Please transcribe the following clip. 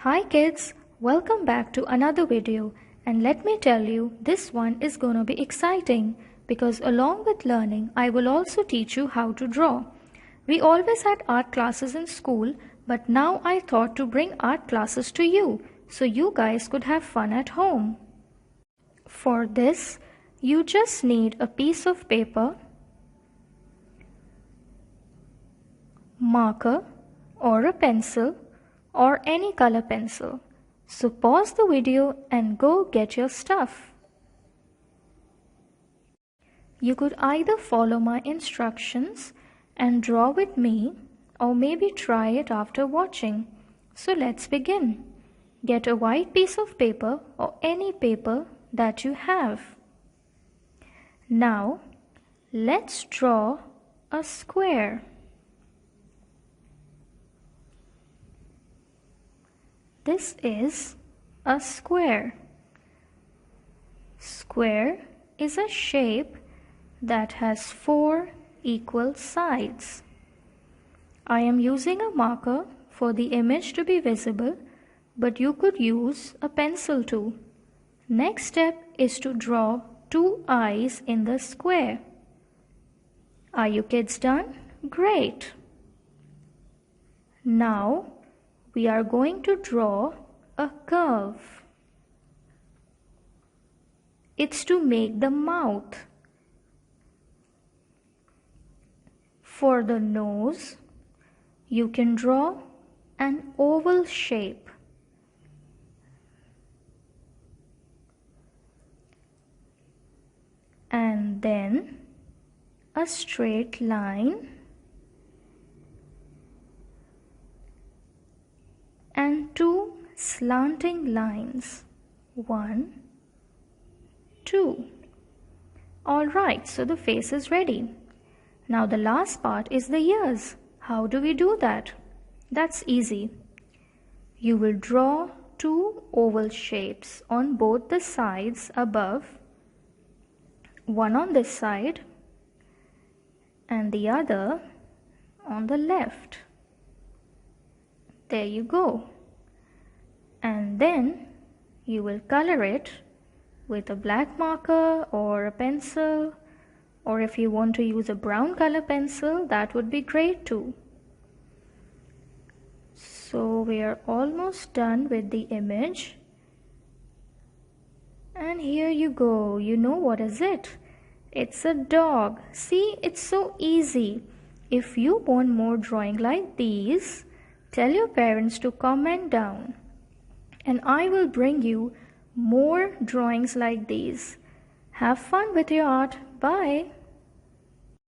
Hi kids, welcome back to another video, and let me tell you, this one is gonna be exciting because along with learning I will also teach you how to draw. We always had art classes in school, but now I thought to bring art classes to you so you guys could have fun at home. For this, you just need a piece of paper, marker or a pencil or any color pencil. So pause the video and go get your stuff. You could either follow my instructions and draw with me or maybe try it after watching. So let's begin. Get a white piece of paper or any paper that you have. Now let's draw a square. This is a square. Square is a shape that has 4 equal sides. I am using a marker for the image to be visible, but you could use a pencil too. Next step is to draw 2 eyes in the square. Are you kids done? Great! Now we are going to draw a curve. It's to make the mouth. For the nose, you can draw an oval shape. And then a straight line. And 2 slanting lines. 1, 2. Alright, so the face is ready. Now the last part is the ears. How do we do that? That's easy. You will draw 2 oval shapes on both the sides above. One on this side and the other on the left. There you go. And then you will color it with a black marker or a pencil, or if you want to use a brown color pencil, that would be great too. So we are almost done with the image. And here you go. You know what is it? It's a dog. See, it's so easy. If you want more drawing like these, tell your parents to comment down, and I will bring you more drawings like these. Have fun with your art. Bye.